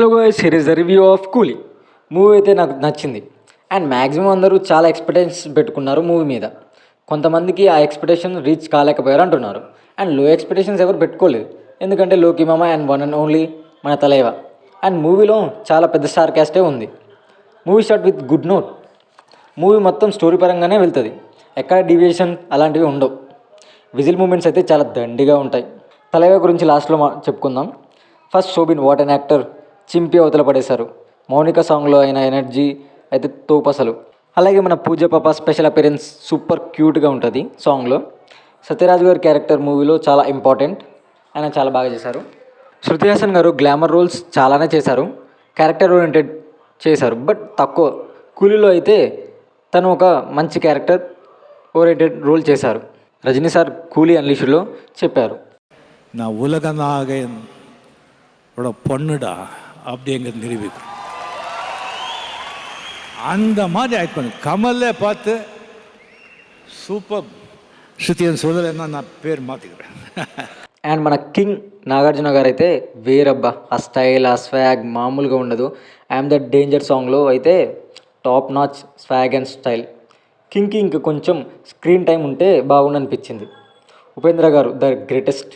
Hello guys, here is the review of కూలీ. Movie అయితే నాకు నచ్చింది. అండ్ మ్యాక్సిమం అందరూ చాలా ఎక్స్పెక్టేషన్స్ పెట్టుకున్నారు మూవీ మీద. కొంతమందికి ఆ ఎక్స్పెక్టేషన్ రీచ్ కాలేకపోయారు అంటున్నారు. అండ్ లో ఎక్స్పెక్టేషన్స్ ఎవరు పెట్టుకోలేదు, ఎందుకంటే లోకి మామ అండ్ వన్ అండ్ ఓన్లీ మన తలైవ. అండ్ మూవీలో చాలా పెద్ద స్టార్ క్యాస్టే ఉంది. Movie start with good note. Movie మొత్తం స్టోరీ పరంగానే వెళ్తుంది, ఎక్కడ డీవియేషన్ అలాంటివి ఉండవు. విజిల్ మూమెంట్స్ అయితే చాలా దండిగా ఉంటాయి. తలైవ గురించి లాస్ట్లో చెప్పుకుందాం. First Soubin, what and actor, చింపి అవతల పడేశారు. మౌనిక సాంగ్లో అయిన ఎనర్జీ అయితే తోపు అసలు. అలాగే మన పూజ పాప స్పెషల్ అపిరెన్స్ సూపర్ క్యూట్గా ఉంటుంది సాంగ్లో. సత్యరాజ్ గారి క్యారెక్టర్ మూవీలో చాలా ఇంపార్టెంట్, ఆయన చాలా బాగా చేశారు. శృతి హాసన్ గారు గ్లామర్ రోల్స్ చాలానే చేశారు, క్యారెక్టర్ ఓరియంటెడ్ చేశారు, బట్ తక్కువ. కూలీలో అయితే తను ఒక మంచి క్యారెక్టర్ ఓరియంటెడ్ రోల్ చేశారు. రజనీ సార్ కూలీ అన్లీష్డ్లో చెప్పారు, நான் உலகநாயகனோட பொண்ணுடா அப்படிங்கிறது நிரூபிக்கும். அந்த மாதிரி ஆக்ட் பண்ணு. கமல்லே பார்த்து సూపర్. శృతి అని సోదరున్నా నా పేరు మాతిக்கிறேன். అండ్ మన కింగ్ నాగార్జున గారు అయితే వేరబ్బా, ఆ స్టైల్ ఆ స్వాగ్ మామూలుగా ఉండదు. ఐఎమ్ ద డేంజర్ సాంగ్లో అయితే top notch swag and style. కింగ్కి ఇంకా కొంచెం స్క్రీన్ టైం ఉంటే బాగుండనిపించింది. ఉపేంద్ర గారు ద గ్రేటెస్ట్.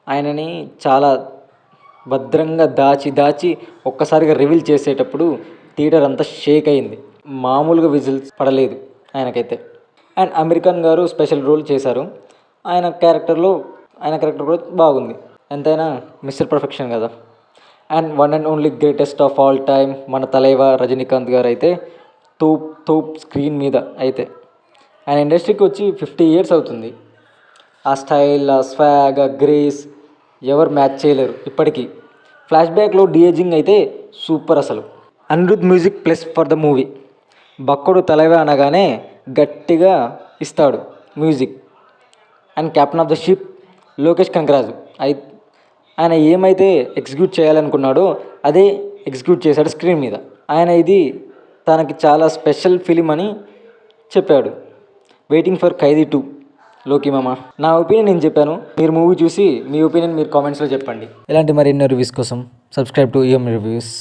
ఆయనని చాలా భద్రంగా దాచి ఒక్కసారిగా రివీల్ చేసేటప్పుడు థియేటర్ అంతా షేక్ అయింది. మామూలుగా విజిల్స్ పడలేదు ఆయనకైతే. అండ్ అమెరికన్ గారు స్పెషల్ రోల్ చేశారు. ఆయన క్యారెక్టర్ కూడా బాగుంది. ఎంతైనా మిస్టర్ పర్ఫెక్షన్ కదా. And one and only greatest of all time మన తలైవ రజనీకాంత్ గారు అయితే తోప్ స్క్రీన్ మీద అయితే. ఆయన ఇండస్ట్రీకి వచ్చి 50 years అవుతుంది. ఆ స్టైల్, ఆ స్వాగ్, ఆ గ్రేస్ ఎవరు మ్యాచ్ చేయలేరు ఇప్పటికీ. ఫ్లాష్ బ్యాక్లో డిఏజింగ్ అయితే సూపర్ అసలు. Anirudh music plus for the movie. బక్కడు తలైవ అనగానే గట్టిగా ఇస్తాడు music. And captain of the ship Lokesh Kanagaraj. ఆయన ఏమైతే ఎగ్జిక్యూట్ చేయాలనుకున్నాడో అదే ఎగ్జిక్యూట్ చేశాడు స్క్రీన్ మీద. ఆయన ఇది తనకి చాలా స్పెషల్ ఫిలిం అని చెప్పాడు. వెయిటింగ్ ఫర్ ఖైదీ 2 లోకి మామ. నా ఒపీనియన్ నేను చెప్పాను, మీరు మూవీ చూసి మీ ఒపీనియన్ మీరు కామెంట్స్లో చెప్పండి. ఇలాంటి మరెన్నో రివ్యూస్ కోసం సబ్స్క్రైబ్ టు ఈఎం రివ్యూస్.